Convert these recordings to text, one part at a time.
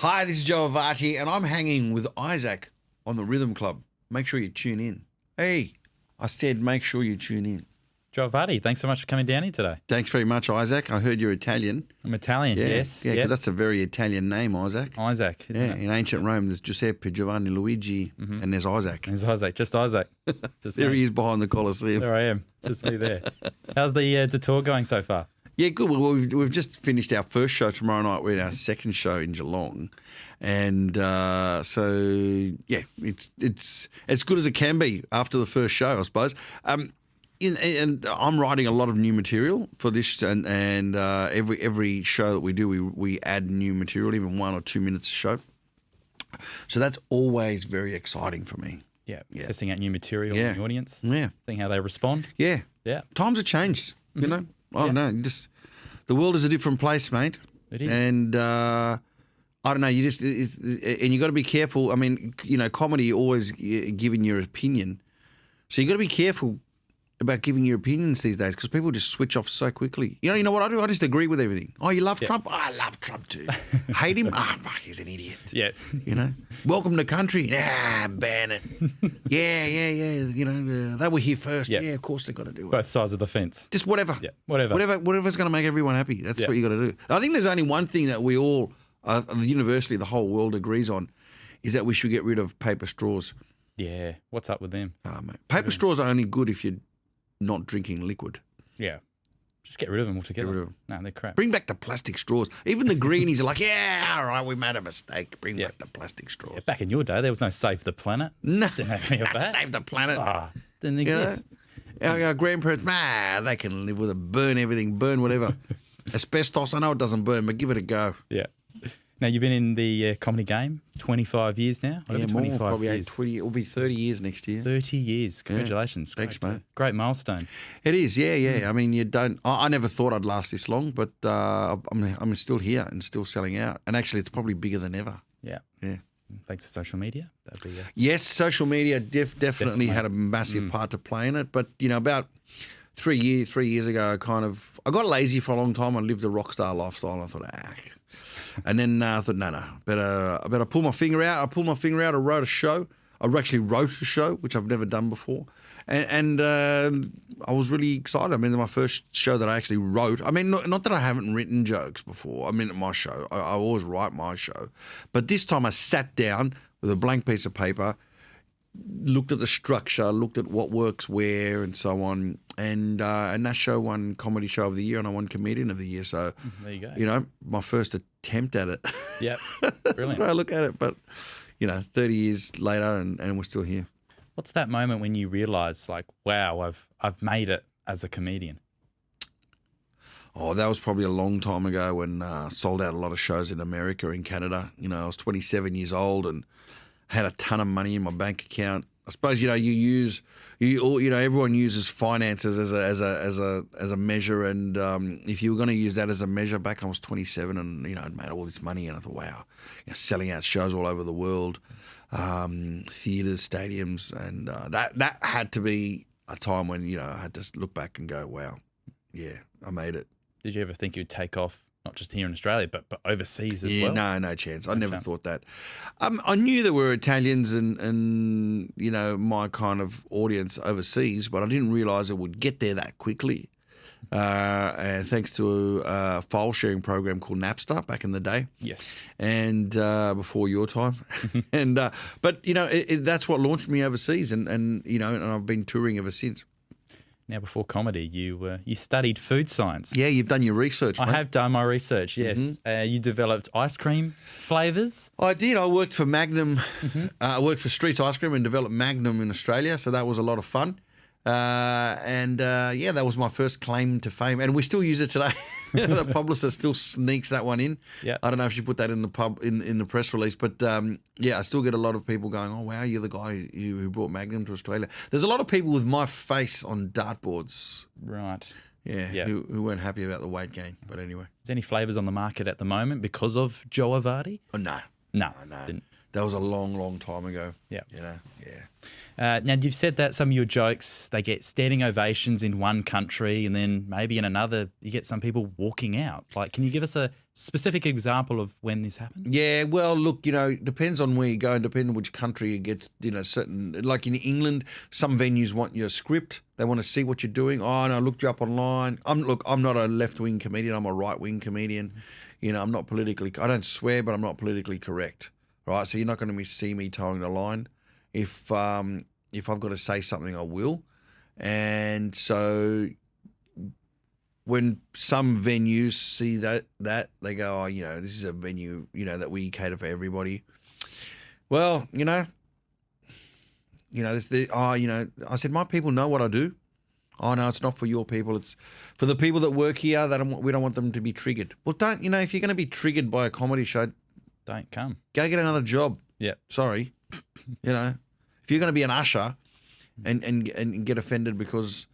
Hi, this is Joeavati, and I'm hanging with Isaac on the Rhythm Club. Make sure you tune in. Hey, I said make sure you tune in. Joeavati, thanks so much for coming down here today. Thanks very much, Isaac. I heard you're Italian. I'm Italian, yes. Yeah, because that's a very Italian name, Isaac. Isaac. Yeah, in ancient Rome, there's Giuseppe, Giovanni, Luigi, and there's Isaac. There's Isaac, just Isaac. Just There me. he is behind the Colosseum. There I am, just me there. How's the tour going so far? Yeah, good. Well, we've just finished our first show tomorrow night. We're in our second show in Geelong, and so yeah, it's as good as it can be after the first show, I suppose. And I'm writing a lot of new material for this, and every show that we do, we add new material, even 1 or 2 minutes a show. So that's always very exciting for me. Yeah. Testing out new material in the audience. Yeah, seeing how they respond. yeah. Times have changed. You know, I don't know. The world is a different place, mate. It is. And I don't know. And you got to be careful. I mean, comedy always giving your opinion, so you got to be careful about giving your opinions these days because people just switch off so quickly. You know what I do? I just agree with everything. Oh, you love Trump? Oh, I love Trump too. Hate him? Fuck, he's an idiot. Yeah. Welcome to country? Ban it. Yeah. They were here first. Yeah, of course they've got to do it. Both sides of the fence. Just whatever. Yeah, whatever. Whatever's going to make everyone happy. That's what you got to do. I think there's only one thing that we all, universally, the whole world agrees on, is that we should get rid of paper straws. Yeah. What's up with them? Mate. Paper straws are only good if you're not drinking liquid. Yeah. Just get rid of them altogether. Get rid of them. No, they're crap. Bring back the plastic straws. Even the greenies are like, yeah, all right, we made a mistake. Bring back the plastic straws. Yeah, back in your day, there was no Save the Planet. No. Didn't have any of that. Save the planet. Didn't exist. Our grandparents, they can live with it. Burn everything. Burn whatever. Asbestos, I know it doesn't burn, but give it a go. Yeah. Now, you've been in the comedy game 25 years now? Yeah, over 25 probably years. 20, it'll be 30 years next year. 30 years. Congratulations. Yeah. Thanks, mate. Great milestone. It is, yeah. I mean, I never thought I'd last this long, but I'm still here and still selling out. And actually, it's probably bigger than ever. Yeah. Yeah. Thanks to social media. That'd be Yes, social media definitely had a massive part to play in it. But, about 3 years ago, I got lazy for a long time. I lived a rock star lifestyle, and I thought, And then I thought, no, I better pull my finger out. I pulled my finger out. I wrote a show. I actually wrote a show, which I've never done before. And I was really excited. I mean, my first show that I actually wrote. I mean, not that I haven't written jokes before. I mean, my show. I always write my show. But this time I sat down with a blank piece of paper, looked at the structure, looked at what works where and so on. And that show won Comedy Show of the Year and I won Comedian of the Year. So, there you go. My first attempt at it. Yep. Brilliant. I look at it, but, 30 years later and we're still here. What's that moment when you realise, like, wow, I've made it as a comedian? Oh, that was probably a long time ago when I sold out a lot of shows in America, in Canada. I was 27 years old and had a ton of money in my bank account. I suppose everyone uses finances as a measure, and if you were going to use that as a measure, back I was 27 and I'd made all this money, and I thought, wow, selling out shows all over the world, theaters, stadiums, and that had to be a time when I had to look back and go, wow, yeah, I made it. Did you ever think you'd take off? Not just here in Australia, but overseas as well? No chance. I never thought that. I knew there were Italians and my kind of audience overseas, but I didn't realise it would get there that quickly. And thanks to a file sharing program called Napster back in the day. Yes. And before your time. But that's what launched me overseas, and I've been touring ever since. Now, before comedy, you studied food science. Yeah, you've done your research, mate. I have done my research, yes. Mm-hmm. You developed ice cream flavours. I did. I worked for Magnum. I worked for Streets Ice Cream and developed Magnum in Australia, so that was a lot of fun. That was my first claim to fame, and we still use it today. The publicist still sneaks that one in. Yeah, I don't know if she put that in the in the press release, but I still get a lot of people going, "Oh wow, you're the guy who brought Magnum to Australia." There's a lot of people with my face on dartboards. Right. Yeah. Who weren't happy about the weight gain, but anyway. Is there any flavours on the market at the moment because of Joeavati? Oh, no. No. that was a long, long time ago. Yeah. You know, yeah. Now, you've said that some of your jokes, they get standing ovations in one country and then maybe in another you get some people walking out. Like, can you give us a specific example of when this happened? Yeah, well, look, you know, depends on where you go and depending on which country it gets, you know, certain, like in England, some venues want your script. They want to see what you're doing. Oh, and I looked you up online. I'm not a left-wing comedian. I'm a right-wing comedian. You know, I'm not politically, I don't swear, but I'm not politically correct, right? So you're not going to see me towing the line. If I've got to say something, I will. And so when some venues see that they go, oh, you know, this is a venue, you know, that we cater for everybody. Well, you know, I said, my people know what I do. Oh, no, it's not for your people. It's for the people that work here. We don't want them to be triggered. Well, you know, if you're going to be triggered by a comedy show, Don't come. Go get another job. Yeah. Sorry. You know, if you're going to be an usher and get offended because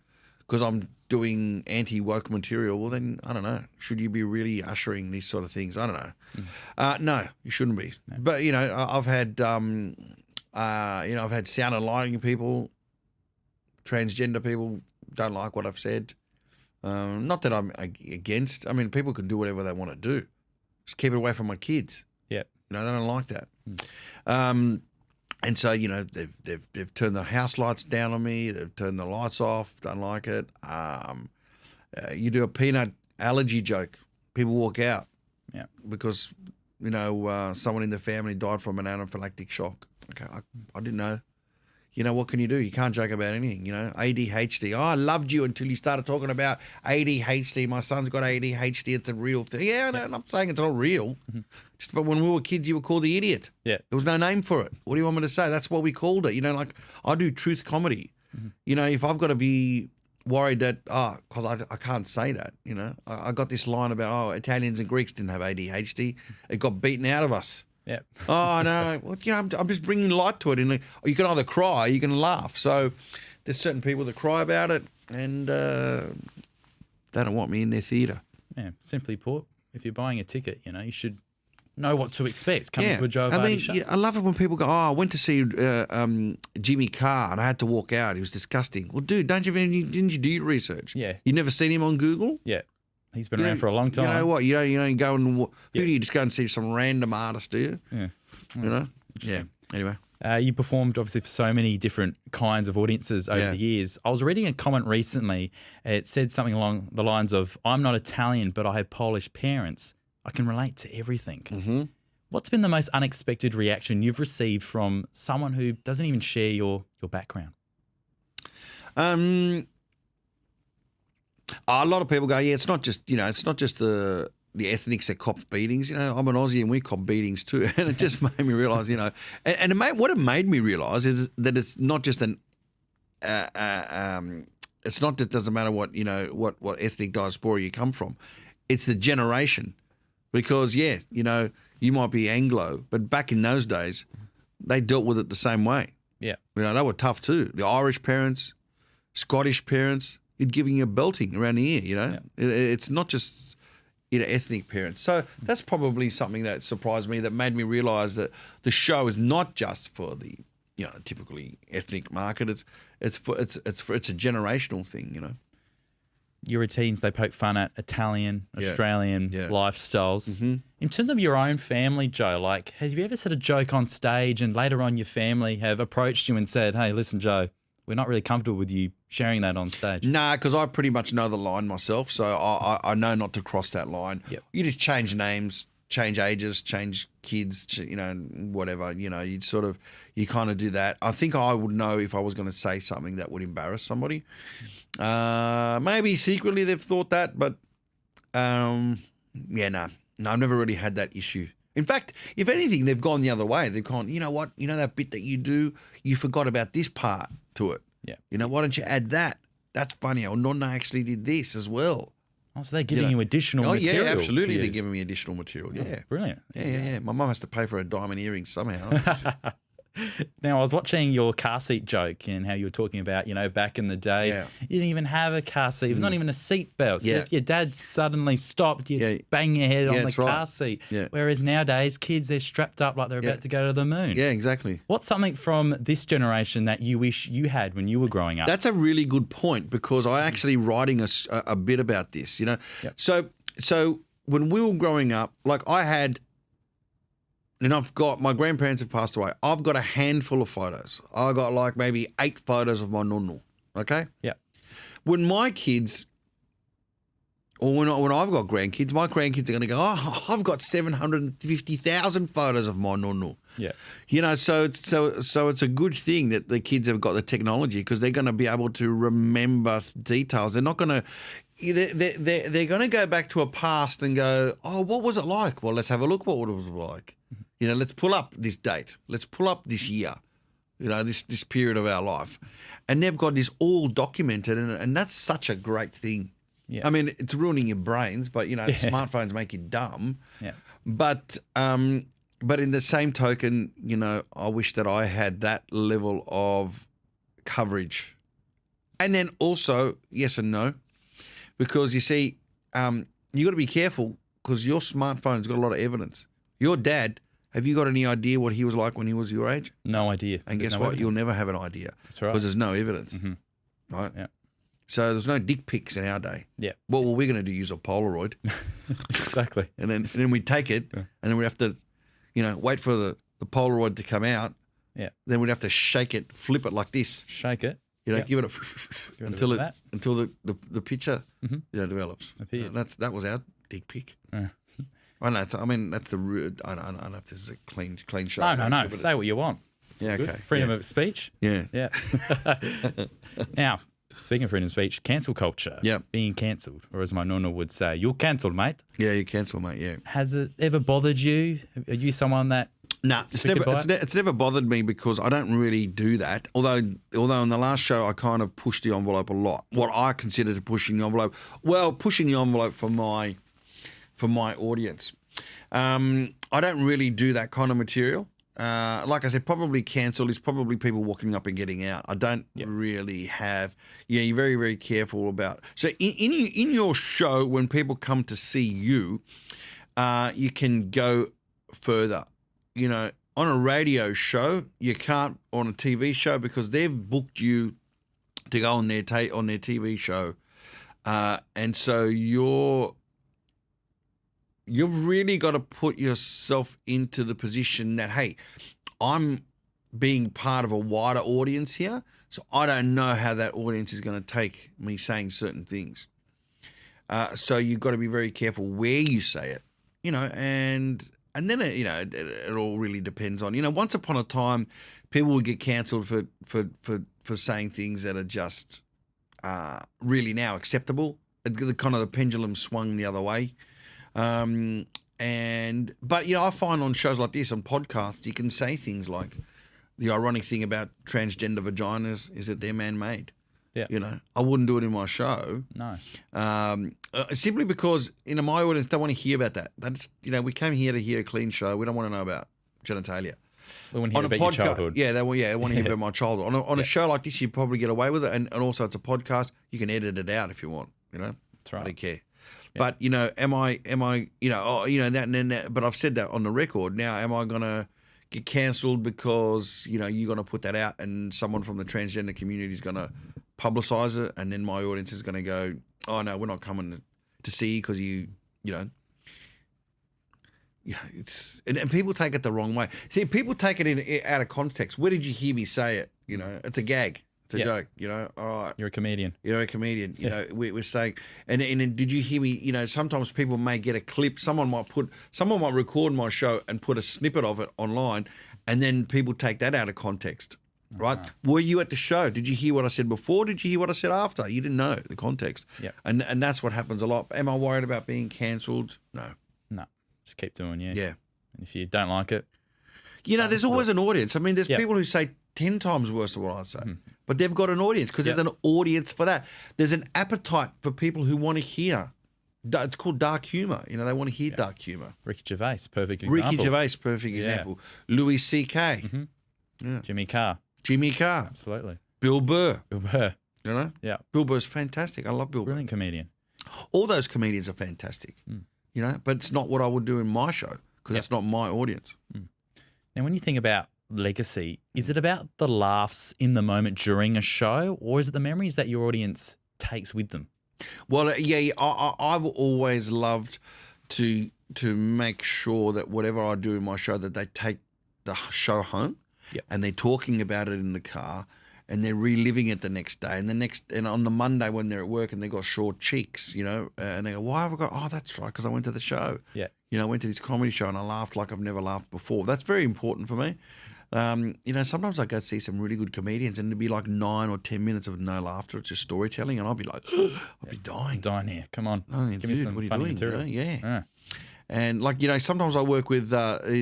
I'm doing anti-woke material, well then, I don't know. Should you be really ushering these sort of things? I don't know. No, you shouldn't be. No. But, you know, I've had, I've had sound and lighting people, transgender people don't like what I've said. Not that I'm against. I mean, people can do whatever they want to do. Just keep it away from my kids. Yeah. You know, they don't like that. And so, you know, they've turned the house lights down on me. They've turned the lights off. Don't like it. You do a peanut allergy joke, people walk out. Yeah. Because, you know, someone in the family died from an anaphylactic shock. Okay, I didn't know. You know, what can you do? You can't joke about anything, you know. ADHD. Oh, I loved you until you started talking about ADHD. My son's got ADHD. It's a real thing. Yeah, no, I'm not saying it's not real. Just, but when we were kids, you were called the idiot. Yeah. There was no name for it. What do you want me to say? That's what we called it. You know, like I do truth comedy. You know, if I've got to be worried that, because I can't say that, you know. I got this line about, Italians and Greeks didn't have ADHD. It got beaten out of us. Yeah. Oh, no. Well, you know, I'm just bringing light to it. And you can either cry or you can laugh. So there's certain people that cry about it and they don't want me in their theatre. Yeah. Simply put, if you're buying a ticket, you know, you should know what to expect coming to a Joe Avati show. I love it when people go, I went to see Jimmy Carr and I had to walk out. He was disgusting. Well, dude, didn't you do your research? Yeah. You never seen him on Google? Yeah. He's been around for a long time. You know what? You don't go and who do you just go and see some random artist? Do you? Yeah. You know. Yeah. Anyway, you performed obviously for so many different kinds of audiences over the years. I was reading a comment recently. It said something along the lines of, "I'm not Italian, but I had Polish parents. I can relate to everything." What's been the most unexpected reaction you've received from someone who doesn't even share your background? A lot of people go, it's not just the ethnics that cop beatings. You know, I'm an Aussie and we cop beatings too. And it just made me realise, you know, what it made me realise is that it's not just it's not just, doesn't matter what, you know, what ethnic diaspora you come from. It's the generation. Because, you know, you might be Anglo, but back in those days, they dealt with it the same way. Yeah. You know, they were tough too. The Irish parents, Scottish parents, you're giving you a belting around the ear, you know. Yeah. It's not just, you know, ethnic parents. So that's probably something that surprised me, that made me realise that the show is not just for the, you know, typically ethnic market. It's a generational thing, you know. Your routines, they poke fun at Italian, Australian lifestyles. In terms of your own family, Joe, like, have you ever said a joke on stage and later on your family have approached you and said, "Hey, listen, Joe, we're not really comfortable with you sharing that on stage"? Nah, because I pretty much know the line myself, so I know not to cross that line. Yep. You just change names, change ages, change kids, you know, whatever. You know, you kind of do that. I think I would know if I was going to say something that would embarrass somebody. Maybe secretly they've thought that, but no, I've never really had that issue. In fact, if anything, they've gone the other way. They've gone, you know what? You know that bit that you do? You forgot about this part to it. Yeah. You know, why don't you add that? That's funny. Or Nonna actually did this as well. Oh, so they're giving you additional material. Oh, yeah, absolutely. They're giving me additional material. Yeah. Brilliant. Yeah. My mum has to pay for her diamond earrings somehow. Now, I was watching your car seat joke and how you were talking about, back in the day, you didn't even have a car seat. It was not even a seat belt. So if your dad suddenly stopped, you bang your head on the car seat. Yeah. Whereas nowadays, kids, they're strapped up like they're about to go to the moon. Yeah, exactly. What's something from this generation that you wish you had when you were growing up? That's a really good point, because I actually writing a bit about this, So when we were growing up, like I had, and my grandparents have passed away. I've got a handful of photos. I got like maybe 8 photos of my nonno. Okay. Yeah. When my kids, or when I've got grandkids, my grandkids are going to go, oh, I've got 750,000 photos of my nonno. Yeah. So it's a good thing that the kids have got the technology, because they're going to be able to remember details. They're not going to. They're going to go back to a past and go, oh, what was it like? Well, let's have a look. What it was like. Let's pull up this date. Let's pull up this year. This period of our life, and they've got this all documented, and that's such a great thing. Yeah. I mean, it's ruining your brains, but smartphones make you dumb. Yeah. But in the same token, I wish that I had that level of coverage, and then also yes and no, because you see, you got to be careful, because your smartphone's got a lot of evidence. Your dad. Have you got any idea what he was like when he was your age? No idea. And guess what? You'll never have an idea. That's right. Because there's no evidence. Mm-hmm. Right? Yeah. So there's no dick pics in our day. Yeah. What were we going to do? Use a Polaroid. Exactly. And then we take it, and then we have to, wait for the Polaroid to come out. Yeah. Then we'd have to shake it, flip it like this. Shake it. Give it until the picture develops. That was our dick pic. Yeah. That's the rude. I don't know if this is a clean show. No. Say what you want. Yeah, okay. Freedom of speech. Yeah. Yeah. Now, speaking of freedom of speech, cancel culture. Yeah. Being cancelled, or as my nonna would say, you're cancelled, mate. Yeah, you're cancelled, mate, yeah. Has it ever bothered you? Are you someone that... No, it's never bothered me, because I don't really do that. Although in the last show I kind of pushed the envelope a lot. What I consider to pushing the envelope. Well, pushing the envelope for my audience. I don't really do that kind of material. Like I said, probably cancelled is probably people walking up and getting out. I don't really have. Yeah, you're very, very careful about. So in your show, when people come to see you, you can go further. On a radio show, you can't on a TV show, because they've booked you to go on their TV show, and so you've really got to put yourself into the position that, hey, I'm being part of a wider audience here, so I don't know how that audience is going to take me saying certain things. So you've got to be very careful where you say it, and then it all really depends on, once upon a time, people would get cancelled for saying things that are just really now acceptable. The kind of the pendulum swung the other way. But I find on shows like this, on podcasts, you can say things like, the ironic thing about transgender vaginas is that they're man-made. Yeah. I wouldn't do it in my show. No. Simply because, my audience don't want to hear about that. That's, we came here to hear a clean show. We don't want to know about genitalia. We want to hear about your childhood. Yeah, I want to hear about my childhood. On a show like this, you probably get away with it. And also it's a podcast. You can edit it out if you want, That's right. I don't care. Yeah. But, am I, that and then that, but I've said that on the record. Now, am I going to get cancelled because, you're going to put that out and someone from the transgender community is going to publicise it, and then my audience is going to go, oh, no, we're not coming to see you because it's and people take it the wrong way. See, people take it out of context. Where did you hear me say it? It's a gag. It's a joke, all right. You're a comedian. You're a comedian. We're saying, and did you hear me? Sometimes people may get a clip. Someone might record my show and put a snippet of it online, and then people take that out of context, right? Were you at the show? Did you hear what I said before? Did you hear what I said after? You didn't know the context. Yeah. And that's what happens a lot. Am I worried about being cancelled? No. No. Just keep doing you. Yeah. And if you don't like it. There's always an audience. I mean, there's people who say 10 times worse than what I say. But they've got an audience because there's an audience for that. There's an appetite for people who want to hear. It's called dark humour. They want to hear dark humour. Ricky Gervais, perfect example. Ricky Gervais, perfect example. Louis C.K. Yeah. Jimmy Carr. Jimmy Carr. Absolutely. Bill Burr. Bill Burr. You know? Yeah. Bill Burr's fantastic. I love Bill Burr. Brilliant comedian. All those comedians are fantastic. You know, but it's not what I would do in my show because that's not my audience. Now, when you think about legacy, is it about the laughs in the moment during a show, or is it the memories that your audience takes with them? Well, yeah, I've always loved to make sure that whatever I do in my show, that they take the show home, and they're talking about it in the car, and they're reliving it the next day, and on the Monday when they're at work and they got short cheeks, you know, and they go, "Why have I got?" "Oh, that's right, because I went to the show. Yeah, you know, I went to this comedy show and I laughed like I've never laughed before." That's very important for me. You know, sometimes I go see some really good comedians and it'd be like 9 or 10 minutes of no laughter. It's just storytelling, and I'll be like, I'll be dying. Dying here. Come on, Oh, give me some what are you funny doing? material. Yeah. And like, you know, sometimes I work with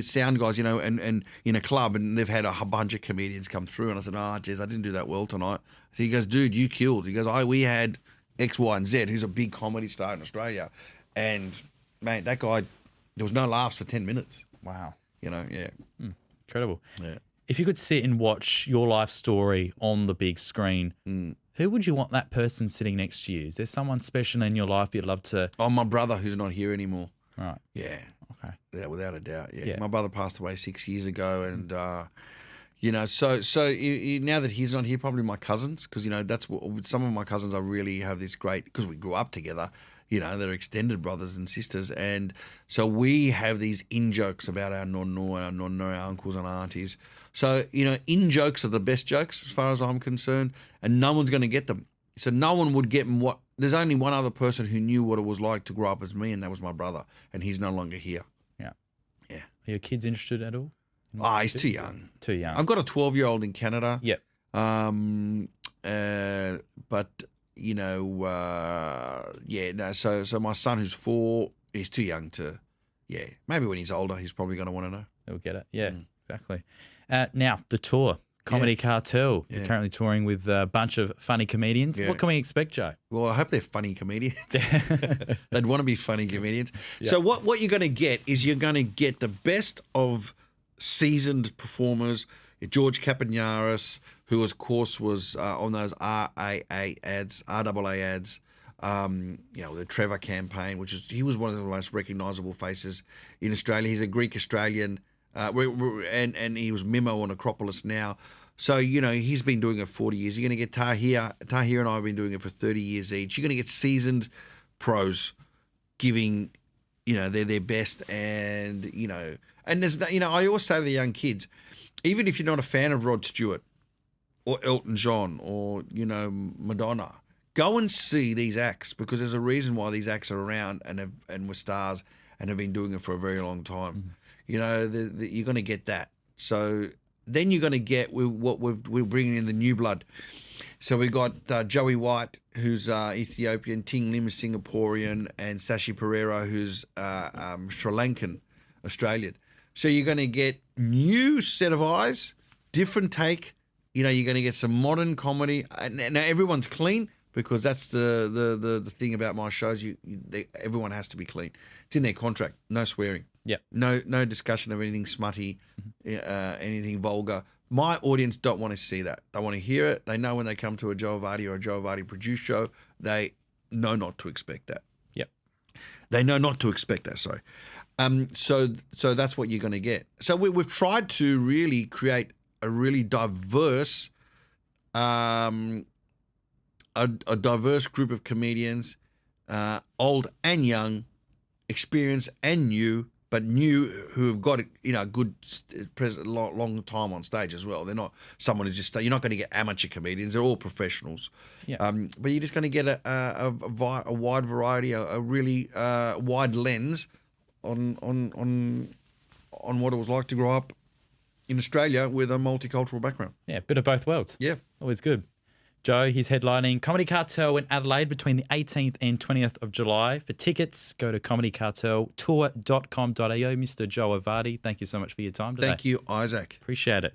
sound guys, you know, and in a club, and they've had a bunch of comedians come through, and I said, "Oh, geez, I didn't do that well tonight." So he goes, "Dude, you killed." He goes, "We had X, Y, and Z, who's a big comedy star in Australia, and mate, that guy, there was no laughs for 10 minutes." Wow. You know, yeah. Incredible. Yeah. If you could sit and watch your life story on the big screen, who would you want that person sitting next to you? Is there someone special in your life you'd love to? Oh, my brother, who's not here anymore. Right. Yeah. Okay. Yeah, without a doubt. Yeah. Yeah. My brother passed away 6 years ago, and you know, so now that he's not here, probably my cousins, because you know that's what some of my cousins I really have this great, because we grew up together. You know, they're extended brothers and sisters, and so we have these in jokes about our our uncles and aunties. So you know, in jokes are the best jokes as far as I'm concerned, and no one's going to get them. So no one would get what. There's only one other person who knew what it was like to grow up as me, and that was my brother, and he's no longer here. Yeah. Yeah. Are your kids interested at all? He's too young. Too young. I've got a 12-year-old in Canada. Yep. But you know, yeah, no. So my son, who's 4, he's too young to. Yeah, maybe when he's older, he's probably going to want to know. He'll get it. Yeah, exactly. Now the tour. Comedy Cartel. You're currently touring with a bunch of funny comedians. Yeah. What can we expect, Joe? Well, I hope they're funny comedians. They'd want to be funny comedians. Yeah. So what you're going to get is you're going to get the best of seasoned performers. George Capanaris, who of course was on those RAA ads. You know, the Trevor campaign, he was one of the most recognisable faces in Australia. He's a Greek Australian. And he was Mimo on Acropolis now. So, you know, he's been doing it 40 years. You're going to get Tahir. Tahir and I have been doing it for 30 years each. You're going to get seasoned pros giving, you know, their best. And, you know, there's, you know, I always say to the young kids, even if you're not a fan of Rod Stewart or Elton John or, you know, Madonna, go and see these acts, because there's a reason why these acts are around and were stars and have been doing it for a very long time. Mm-hmm. You know, you're going to get that. So then you're going to get what we're bringing in the new blood. So we got Joey White, who's Ethiopian, Ting Lim is Singaporean, and Sashi Pereira, who's Sri Lankan, Australian. So you're going to get new set of eyes, different take. You know, you're going to get some modern comedy. Now everyone's clean, because that's the thing about my shows. Everyone has to be clean. It's in their contract. No swearing. Yeah. No discussion of anything smutty, anything vulgar. My audience don't want to see that. They want to hear it. They know when they come to a Joe Avati or a Joe Avati produced show, they know not to expect that. Yep. They know not to expect that. Sorry. So that's what you're going to get. So we've tried to really create a really diverse, a diverse group of comedians, old and young, experienced and new, but new who have got, you know, a good long time on stage as well. They're not someone who's just, you're not going to get amateur comedians. They're all professionals. Yeah. But you're just going to get a wide variety, a really wide lens on what it was like to grow up in Australia with a multicultural background. Yeah, bit of both worlds. Yeah. Always good. Joe, he's headlining Comedy Cartel in Adelaide between the 18th and 20th of July. For tickets, go to comedycarteltour.com.au. Mr. Joe Avati, thank you so much for your time today. Thank you, Isaac. Appreciate it.